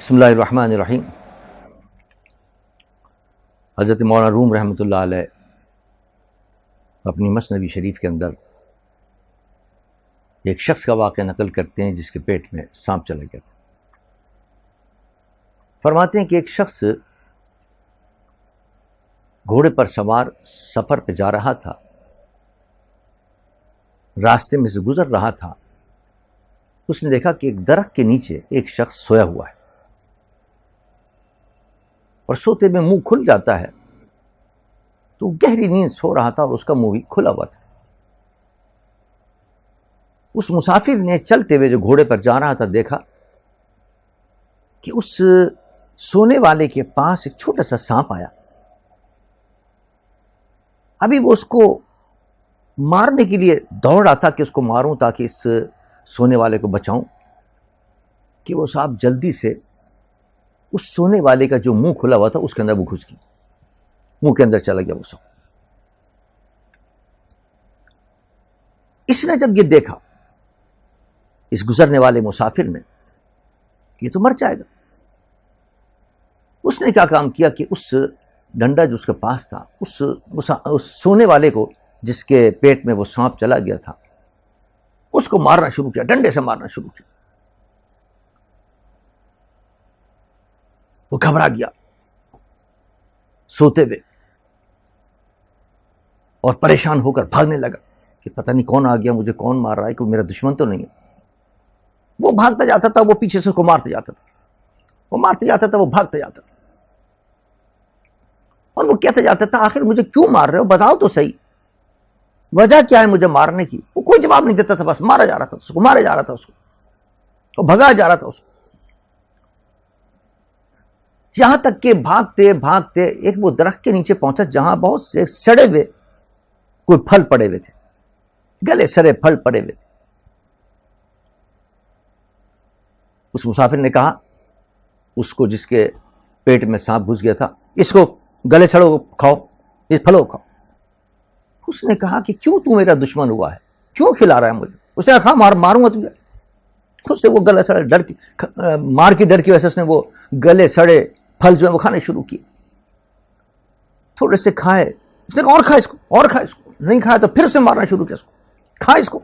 بسم اللہ الرحمن الرحیم۔ حضرت مولانا روم رحمۃ اللہ علیہ اپنی مثنوی شریف کے اندر ایک شخص کا واقعہ نقل کرتے ہیں جس کے پیٹ میں سانپ چلا گیا تھا۔ فرماتے ہیں کہ ایک شخص گھوڑے پر سوار سفر پہ جا رہا تھا، راستے میں سے گزر رہا تھا، اس نے دیکھا کہ ایک درخت کے نیچے ایک شخص سویا ہوا ہے اور سوتے میں منہ کھل جاتا ہے، تو گہری نیند سو رہا تھا اور اس کا منہ بھی کھلا ہوا تھا۔ اس مسافر نے چلتے ہوئے جو گھوڑے پر جا رہا تھا دیکھا کہ اس سونے والے کے پاس ایک چھوٹا سا سانپ آیا۔ ابھی وہ اس کو مارنے کے لیے دوڑ رہا تھا کہ اس کو ماروں تاکہ اس سونے والے کو بچاؤں، کہ وہ سانپ جلدی سے اس سونے والے کا جو منہ کھلا ہوا تھا اس کے اندر وہ گھس گئی، منہ کے اندر چلا گیا وہ سانپ۔ اس نے جب یہ دیکھا اس گزرنے والے مسافر نے کہ یہ تو مر جائے گا، اس نے کیا کام کیا کہ اس ڈنڈا جو اس کے پاس تھا اس سونے والے کو جس کے پیٹ میں وہ سانپ چلا گیا تھا اس کو مارنا شروع کیا، ڈنڈے سے مارنا شروع کیا۔ وہ گھبرا گیا سوتے ہوئے اور پریشان ہو کر بھاگنے لگا کہ پتہ نہیں کون آ گیا، مجھے کون مار رہا ہے، کوئی میرا دشمن تو نہیں ہے۔ وہ بھاگتا جاتا تھا، وہ پیچھے سے اس کو مارتے جاتا تھا، وہ مارتے جاتا تھا، وہ بھاگتا جاتا تھا، اور وہ کہتا جاتا تھا آخر مجھے کیوں مار رہے ہو، بتاؤ تو صحیح، وجہ کیا ہے مجھے مارنے کی۔ وہ کوئی جواب نہیں دیتا تھا، بس مارا جا رہا تھا اس کو، مارا جا رہا تھا اس کو، وہ بھگا جا رہا تھا اس کو، یہاں تک کہ بھاگتے بھاگتے ایک وہ درخت کے نیچے پہنچا جہاں بہت سے سڑے ہوئے کوئی پھل پڑے ہوئے تھے، گلے سڑے پھل پڑے ہوئے تھے۔ اس مسافر نے کہا اس کو جس کے پیٹ میں سانپ گھس گیا تھا، اس کو گلے سڑو کھاؤ، اس پھلوں کھاؤ۔ اس نے کہا کہ کیوں تو میرا دشمن ہوا ہے، کیوں کھلا رہا ہے مجھے؟ اس نے کہا ماروں گا تجھے۔ اس نے وہ گلے سڑے مار کی ڈر کی وجہ سے اس نے وہ گلے سڑے پھل جو ہے وہ کھانے شروع کیے۔ تھوڑے سے کھائے، اس نے کہا اور کھا اس کو، اور کھا اس کو، نہیں کھایا تو پھر اس نے مارنا شروع کیا اس کو، کھا اس کو۔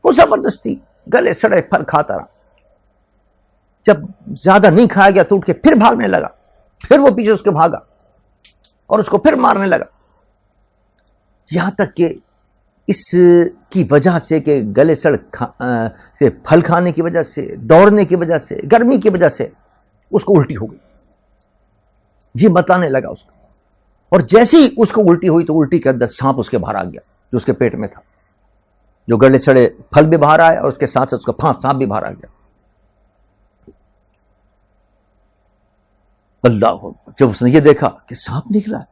وہ زبردستی گلے سڑے پھل کھاتا رہا، جب زیادہ نہیں کھایا گیا تو اٹھ کے پھر بھاگنے لگا، پھر وہ پیچھے اس کے بھاگا اور اس کو پھر مارنے لگا، یہاں تک کہ اس کی وجہ سے کہ گلے سڑ سے پھل کھانے کی وجہ سے، دوڑنے کی وجہ سے، گرمی کی وجہ سے اس کو الٹی ہو گئی، جی بتانے لگا اس کو، اور جیسے ہی اس کو الٹی ہوئی تو الٹی کے اندر سانپ اس کے باہر آ گیا جو اس کے پیٹ میں تھا، جو گلے سڑے پھل بھی باہر آئے اور اس کے ساتھ ساتھ اس کا سانپ بھی باہر آ گیا۔ اللہ اکبر! جب اس نے یہ دیکھا کہ سانپ نکلا ہے،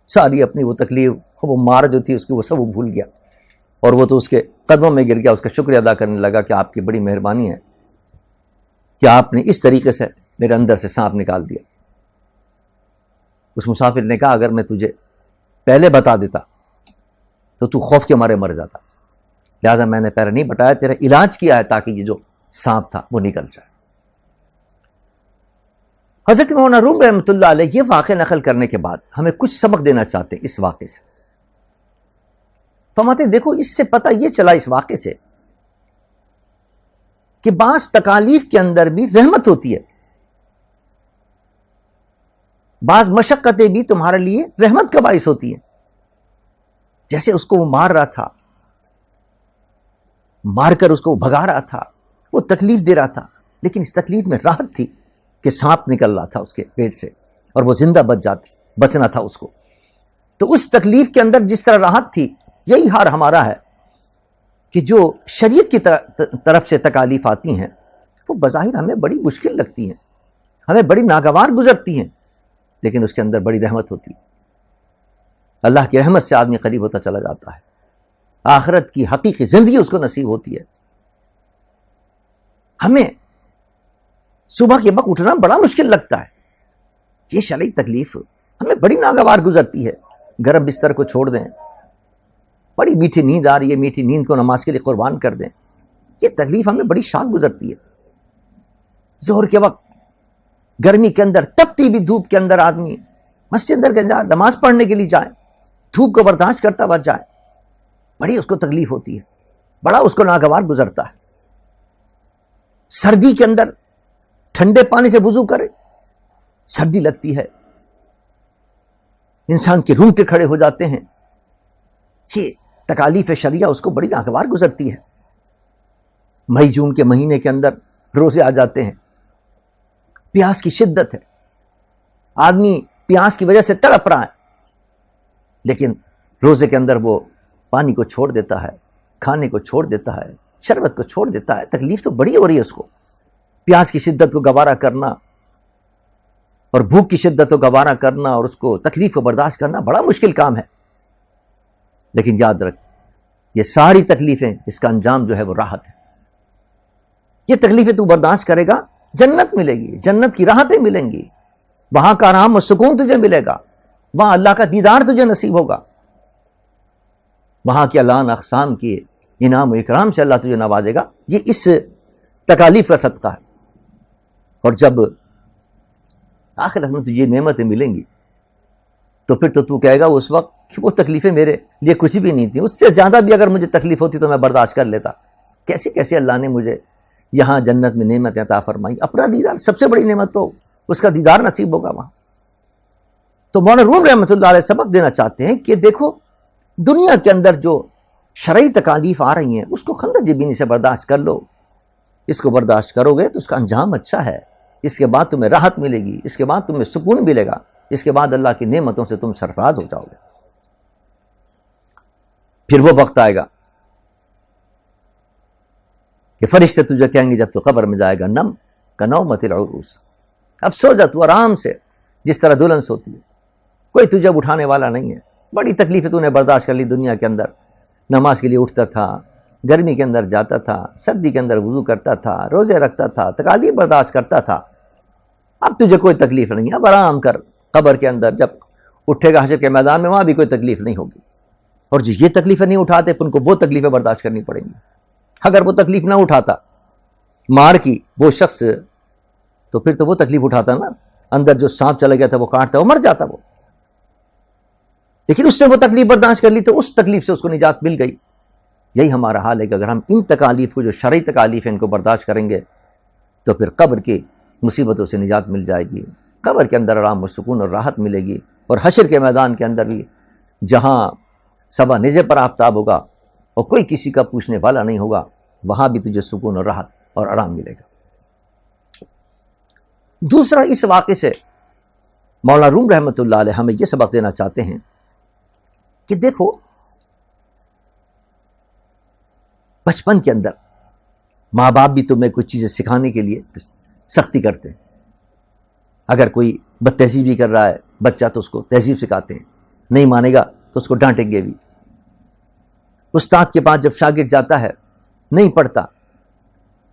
ساری اپنی وہ تکلیف، وہ مار جو تھی اس کی، وہ سب وہ بھول گیا، اور وہ تو اس کے قدموں میں گر گیا، اس کا شکریہ ادا کرنے لگا کہ آپ کی بڑی مہربانی ہے کہ آپ نے اس طریقے سے میرے اندر سے سانپ نکال دیا۔ اس مسافر نے کہا اگر میں تجھے پہلے بتا دیتا تو تو خوف کے مارے مر جاتا، لہذا میں نے پہلے نہیں بتایا، تیرا علاج کیا ہے تاکہ یہ جو سانپ تھا وہ نکل جائے۔ حضرت مولانا روم رحمۃ اللہ علیہ یہ واقعہ نقل کرنے کے بعد ہمیں کچھ سبق دینا چاہتے ہیں اس واقعے سے۔ فرماتے دیکھو اس سے پتہ یہ چلا اس واقعے سے کہ بعض تکالیف کے اندر بھی رحمت ہوتی ہے، بعض مشقتیں بھی تمہارے لیے رحمت کا باعث ہوتی ہیں۔ جیسے اس کو وہ مار رہا تھا، مار کر اس کو بھگا رہا تھا، وہ تکلیف دے رہا تھا، لیکن اس تکلیف میں راحت تھی کہ سانپ نکل رہا تھا اس کے پیٹ سے اور وہ زندہ بچنا تھا اس کو۔ تو اس تکلیف کے اندر جس طرح راحت تھی، یہی حال ہمارا ہے کہ جو شریعت کی طرف سے تکالیف آتی ہیں وہ بظاہر ہمیں بڑی مشکل لگتی ہیں، ہمیں بڑی ناگوار گزرتی ہیں، لیکن اس کے اندر بڑی رحمت ہوتی ہے۔ اللہ کی رحمت سے آدمی قریب ہوتا چلا جاتا ہے، آخرت کی حقیقی زندگی اس کو نصیب ہوتی ہے۔ ہمیں صبح کے وقت اٹھنا بڑا مشکل لگتا ہے، یہ شرعی تکلیف ہمیں بڑی ناگوار گزرتی ہے۔ گرم بستر کو چھوڑ دیں، بڑی میٹھی نیند آ رہی ہے، میٹھی نیند کو نماز کے لیے قربان کر دیں، یہ تکلیف ہمیں بڑی شاق گزرتی ہے۔ ظہر کے وقت گرمی کے اندر تپتی بھی دھوپ کے اندر آدمی مسجد اندر کے جائے نماز پڑھنے کے لیے جائے, دھوپ کو برداشت کرتا ہوا جائے, بڑی اس کو تکلیف ہوتی ہے, بڑا اس کو ناگوار گزرتا ہے. سردی کے اندر ٹھنڈے پانی سے وضو کرے, سردی لگتی ہے, انسان کے رونگٹے کھڑے ہو جاتے ہیں. یہ تکالیف شرعیہ اس کو بڑی ناگوار گزرتی ہے. مئی جون کے مہینے کے اندر روزے آ جاتے ہیں, پیاس کی شدت ہے, آدمی پیاس کی وجہ سے تڑپ رہا ہے, لیکن روزے کے اندر وہ پانی کو چھوڑ دیتا ہے, کھانے کو چھوڑ دیتا ہے, شربت کو چھوڑ دیتا ہے. تکلیف تو بڑی ہو رہی ہے اس کو. پیاس کی شدت کو گوارا کرنا اور بھوک کی شدت کو گوارا کرنا اور اس کو تکلیف کو برداشت کرنا بڑا مشکل کام ہے. لیکن یاد رکھ, یہ ساری تکلیفیں اس کا انجام جو ہے وہ راحت ہے. یہ تکلیفیں تو برداشت کرے گا, جنت ملے گی, جنت کی راحتیں ملیں گی, وہاں کا آرام و سکون تجھے ملے گا, وہاں اللہ کا دیدار تجھے نصیب ہوگا, وہاں کے الان اقسام کی انعام و اکرام سے اللہ تجھے نوازے گا. یہ اس تکالیف کا صدقہ ہے. اور جب آخرت میں تجھے نعمتیں ملیں گی تو پھر تو کہے گا اس وقت کہ وہ تکلیفیں میرے لیے کچھ بھی نہیں تھیں, اس سے زیادہ بھی اگر مجھے تکلیف ہوتی تو میں برداشت کر لیتا. کیسے کیسے اللہ نے مجھے یہاں جنت میں نعمتیں عطا فرمائی. اپنا دیدار سب سے بڑی نعمت, تو اس کا دیدار نصیب ہوگا وہاں. تو مولانا روم رحمۃ اللہ علیہ سبق دینا چاہتے ہیں کہ دیکھو, دنیا کے اندر جو شرعی تکالیف آ رہی ہیں اس کو خندہ جبینی سے برداشت کر لو. اس کو برداشت کرو گے تو اس کا انجام اچھا ہے. اس کے بعد تمہیں راحت ملے گی, اس کے بعد تمہیں سکون ملے گا, اس کے بعد اللہ کی نعمتوں سے تم سرفراز ہو جاؤ گے. پھر وہ وقت آئے گا کہ فرشتے تجھے کہیں گے جب تو قبر میں جائے گا, نم کنومۃ العروس, اب سو جا تو آرام سے جس طرح دلہن سوتی ہے, کوئی تجھے اٹھانے والا نہیں ہے. بڑی تکلیفیں تو نے برداشت کر لی دنیا کے اندر. نماز کے لیے اٹھتا تھا, گرمی کے اندر جاتا تھا, سردی کے اندر وضو کرتا تھا, روزے رکھتا تھا, تکالیف برداشت کرتا تھا. اب تجھے کوئی تکلیف نہیں ہے, اب آرام کر. قبر کے اندر جب اٹھے گا حشر کے میدان میں, وہاں بھی کوئی تکلیف نہیں ہوگی. اور جو یہ تکلیفیں نہیں اٹھاتے پھر ان کو وہ تکلیفیں برداشت کرنی پڑیں گی. اگر وہ تکلیف نہ اٹھاتا مار کی وہ شخص, تو پھر تو وہ تکلیف اٹھاتا نا, اندر جو سانپ چلا گیا تھا وہ کاٹتا, وہ مر جاتا وہ. لیکن اس سے وہ تکلیف برداشت کر لی تو اس تکلیف سے اس کو نجات مل گئی. یہی ہمارا حال ہے کہ اگر ہم ان تکالیف کو, جو شرعی تکالیف ہیں, ان کو برداشت کریں گے تو پھر قبر کی مصیبتوں سے نجات مل جائے گی, قبر کے اندر آرام و سکون اور راحت ملے گی. اور حشر کے میدان کے اندر بھی جہاں صبح نیزے پر آفتاب ہوگا اور کوئی کسی کا پوچھنے والا نہیں ہوگا, وہاں بھی تجھے سکون اور راحت اور آرام ملے گا. دوسرا, اس واقعے سے مولانا روم رحمۃ اللہ علیہ ہمیں یہ سبق دینا چاہتے ہیں کہ دیکھو, بچپن کے اندر ماں باپ بھی تمہیں کچھ چیزیں سکھانے کے لیے سختی کرتے ہیں. اگر کوئی بد تہذیبی کر رہا ہے بچہ تو اس کو تہذیب سکھاتے ہیں, نہیں مانے گا تو اس کو ڈانٹیں گے بھی. استاد کے پاس جب شاگرد جاتا ہے نہیں پڑھتا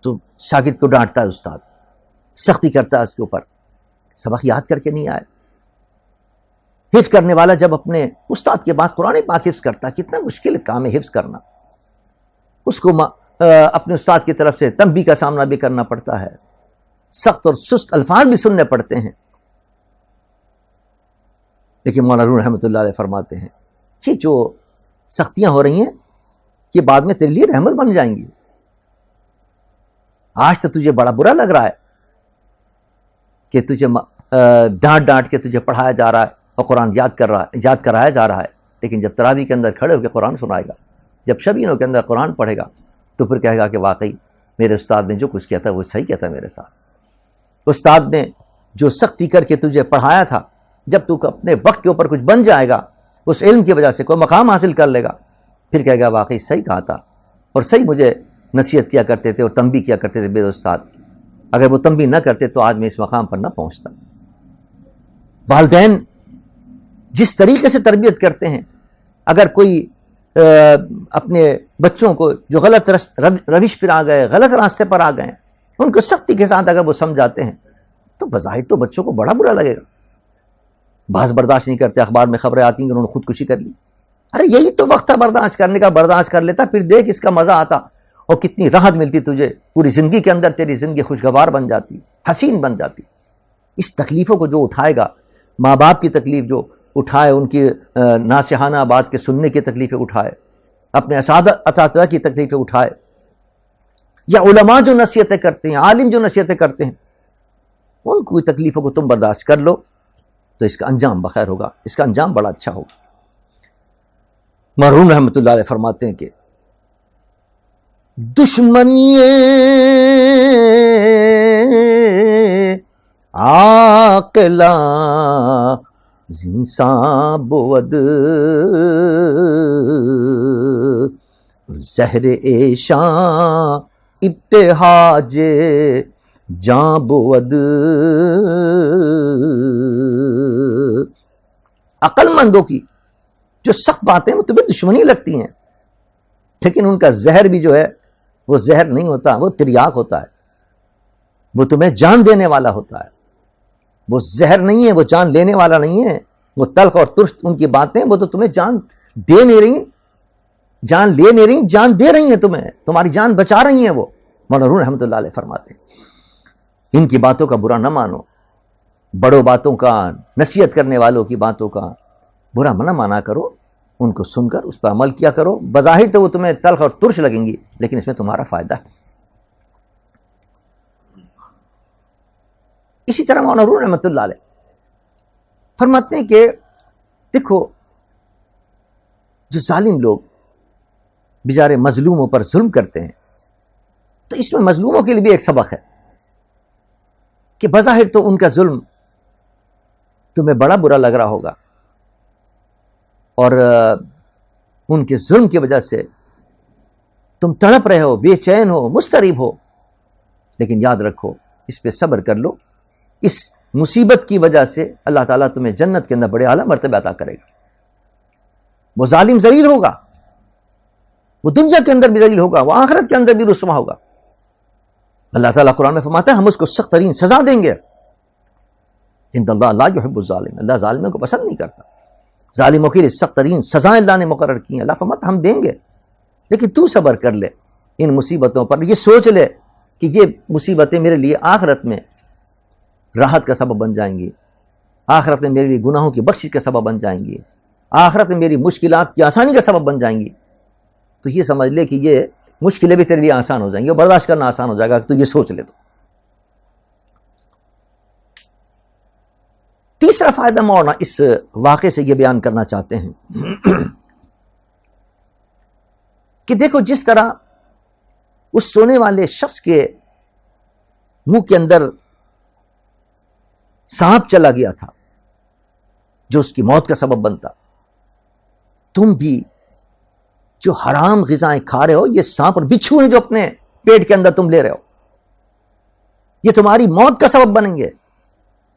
تو شاگرد کو ڈانٹتا ہے استاد, سختی کرتا ہے اس کے اوپر, سبق یاد کر کے نہیں آئے. حفظ کرنے والا جب اپنے استاد کے بعد قرآن پاک حفظ کرتا ہے, کتنا مشکل کام ہے حفظ کرنا. اس کو اپنے استاد کی طرف سے تنبیہ کا سامنا بھی کرنا پڑتا ہے, سخت اور سست الفاظ بھی سننے پڑتے ہیں. لیکن مولانا رحمۃ اللہ علیہ فرماتے ہیں یہ جو سختیاں ہو رہی ہیں یہ بعد میں تیرے لیے رحمت بن جائیں گی. آج تو تجھے بڑا برا لگ رہا ہے کہ تجھے ڈانٹ ڈانٹ کے تجھے پڑھایا جا رہا ہے اور قرآن یاد کرایا جا رہا ہے, لیکن جب تراویح کے اندر کھڑے ہو کے قرآن سنائے گا, جب شبینوں کے اندر قرآن پڑھے گا تو پھر کہے گا کہ واقعی میرے استاد نے جو کچھ کیا تھا وہ صحیح کیا تھا میرے ساتھ. استاد نے جو سختی کر کے تجھے پڑھایا تھا, جب تو اپنے وقت کے اوپر کچھ بن جائے گا, اس علم کی وجہ سے کوئی مقام حاصل کر لے گا, پھر کہے گا واقعی صحیح کہا تھا اور صحیح مجھے نصیحت کیا کرتے تھے اور تنبیہ کیا کرتے تھے میرے استاد. اگر وہ تنبیہ نہ کرتے تو آج میں اس مقام پر نہ پہنچتا. والدین جس طریقے سے تربیت کرتے ہیں, اگر کوئی اپنے بچوں کو جو غلط روش پر آ گئے, غلط راستے پر آ گئے, ان کو سختی کے ساتھ اگر وہ سمجھاتے ہیں تو بظاہر تو بچوں کو بڑا برا لگے گا. بعض برداشت نہیں کرتے, اخبار میں خبریں آتی ہیں کہ انہوں نے خودکشی کر لی. ارے یہی تو وقت تھا برداشت کرنے کا, برداشت کر لیتا, پھر دیکھ اس کا مزہ آتا اور کتنی راحت ملتی تجھے, پوری زندگی کے اندر تیری زندگی خوشگوار بن جاتی. حسین بن جاتی. اس تکلیفوں کو جو اٹھائے گا، ماں باپ کی تکلیف جو اٹھائے، ان کی ناصحانہ بات کے سننے کی تکلیفیں اٹھائے، اپنے اساتذہ کی تکلیفیں اٹھائے، یا علماء جو نصیحتیں کرتے ہیں، عالم جو نصیحتیں کرتے ہیں، ان کی تکلیفوں کو تم برداشت کر لو تو اس کا انجام بخیر ہوگا، اس کا انجام بڑا اچھا ہوگا. مرحوم رحمۃ اللہ علیہ فرماتے ہیں کہ دشمنی عاقلہ زینساں بود زہر ایشاں ابتہاج جاں بود. عقل مندوں کی جو سخت باتیں وہ تمہیں دشمنی لگتی ہیں، لیکن ان کا زہر بھی جو ہے وہ زہر نہیں ہوتا، وہ تریاق ہوتا ہے، وہ تمہیں جان دینے والا ہوتا ہے. وہ زہر نہیں ہے، وہ جان لینے والا نہیں ہے. وہ تلخ اور ترش ان کی باتیں وہ تو تمہیں جان دے نہیں رہی، جان لے نہیں رہی، جان دے رہی ہیں تمہیں، تمہاری جان بچا رہی ہیں. وہ مولانا رحمۃ اللہ علیہ فرماتے ہیں ان کی باتوں کا برا نہ مانو، بڑوں باتوں کا، نصیحت کرنے والوں کی باتوں کا برا نہ مانا کرو، ان کو سن کر اس پر عمل کیا کرو. بظاہر تو وہ تمہیں تلخ اور ترش لگیں گی، لیکن اس میں تمہارا فائدہ ہے. اسی طرح مولانا رحمۃ اللہ علیہ فرماتے ہیں کہ دیکھو جو ظالم لوگ بیچارے مظلوموں پر ظلم کرتے ہیں، تو اس میں مظلوموں کے لیے بھی ایک سبق ہے کہ بظاہر تو ان کا ظلم تمہیں بڑا برا لگ رہا ہوگا، اور ان کے ظلم کی وجہ سے تم تڑپ رہے ہو، بے چین ہو، مضطرب ہو، لیکن یاد رکھو اس پہ صبر کر لو. اس مصیبت کی وجہ سے اللہ تعالیٰ تمہیں جنت کے اندر بڑے اعلیٰ مرتبہ عطا کرے گا. وہ ظالم ذلیل ہوگا، وہ دنیا کے اندر بھی ذلیل ہوگا، وہ آخرت کے اندر بھی رسوا ہوگا. اللہ تعالیٰ قرآن میں فرماتا ہے ہم اس کو سخت ترین سزا دیں گے. ان اللہ لا یحب الظالمین، اللہ ظالموں کو پسند نہیں کرتا. ظالموں کے لیے سخت ترین سزائیں اللہ نے مقرر کی ہیں. اللہ فرماتا ہم دیں گے، لیکن تو صبر کر لے ان مصیبتوں پر. یہ سوچ لے کہ یہ مصیبتیں میرے لیے آخرت میں راحت کا سبب بن جائیں گی، آخرت میں میرے لیے گناہوں کی بخشش کا سبب بن جائیں گی، آخرت میں میری مشکلات کی آسانی کا سبب بن جائیں گی. تو یہ سمجھ لے کہ یہ مشکلیں بھی تیرے لیے آسان ہو جائیں گی اور برداشت کرنا آسان ہو جائے گا. تو یہ سوچ لے. تو تیسرا فائدہ مولانا اس واقعے سے یہ بیان کرنا چاہتے ہیں کہ دیکھو جس طرح اس سونے والے شخص کے منہ کے اندر سانپ چلا گیا تھا جو اس کی موت کا سبب بنتا، تم بھی جو حرام غذائیں کھا رہے ہو، یہ سانپ اور بچھو ہیں جو اپنے پیٹ کے اندر تم لے رہے ہو، یہ تمہاری موت کا سبب بنیں گے،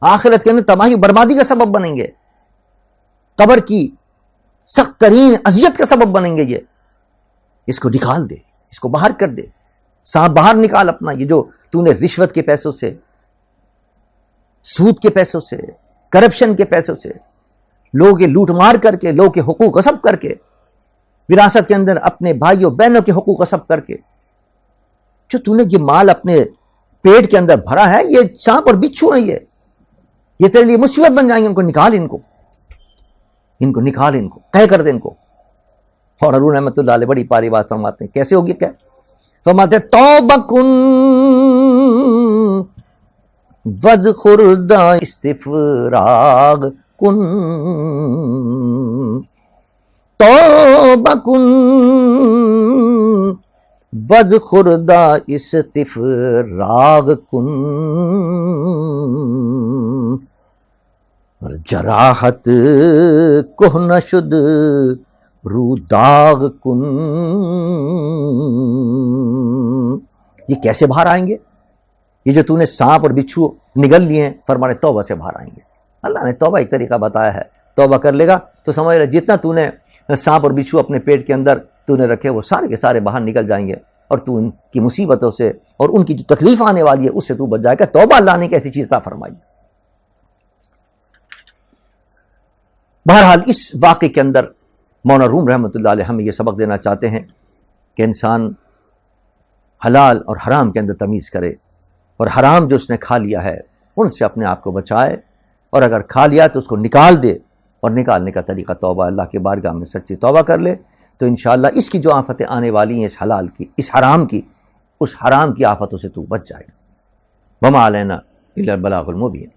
آخرت کے اندر تباہی بربادی کا سبب بنیں گے، قبر کی سخت ترین اذیت کا سبب بنیں گے. یہ اس کو نکال دے، اس کو باہر کر دے. سانپ باہر نکال اپنا. یہ جو تو نے رشوت کے پیسوں سے، سود کے پیسوں سے، کرپشن کے پیسوں سے، لوگوں کے لوٹ مار کر کے، لوگوں کے حقوق غصب کر کے، وراثت کے اندر اپنے بھائیوں بہنوں کے حقوق غصب کر کے جو تو نے یہ مال اپنے پیٹ کے اندر بھرا ہے، یہ سانپ اور بچھو ہیں، یہ تیرے لیے مصیبت بن جائیں گے. ان کو نکال، ان کو نکال، ان کو طے کر دے ان کو. اور حضور رحمۃ اللہ علیہ بڑی پیاری بات فرماتے ہیں. کیسے ہوگی؟ کیا فرماتے ہیں؟ توبہ کن وز خوردہ استفراغ کن، توبہ کن وز خوردہ استفراغ کن، جراحت کوہ نشد رو داغ کن. یہ کیسے باہر آئیں گے؟ یہ جو تو نے سانپ اور بچھو نگل لیے ہیں، فرمانے توبہ سے باہر آئیں گے. اللہ نے توبہ ایک طریقہ بتایا ہے. توبہ کر لے گا تو سمجھ لے جتنا تو نے سانپ اور بچھو اپنے پیٹ کے اندر تو نے رکھے وہ سارے کے سارے باہر نکل جائیں گے، اور تو ان کی مصیبتوں سے اور ان کی جو تکلیف آنے والی ہے اس سے تو بچ جائے گا. توبہ اللہ نے ایسی چیز عطا فرمائی. بہرحال اس واقعے کے اندر مولانا روم رحمۃ اللہ علیہ ہمیں یہ سبق دینا چاہتے ہیں کہ انسان حلال اور حرام کے اندر تمیز کرے اور حرام جو اس نے کھا لیا ہے ان سے اپنے آپ کو بچائے، اور اگر کھا لیا تو اس کو نکال دے، اور نکالنے کا طریقہ توبہ، اللہ کے بارگاہ میں سچی توبہ کر لے، تو انشاءاللہ اس کی جو آفتیں آنے والی ہیں، اس حلال کی، اس حرام کی، اس حرام کی آفتوں سے تو بچ جائے گا۔ وما علینا الا البلاغ المبین۔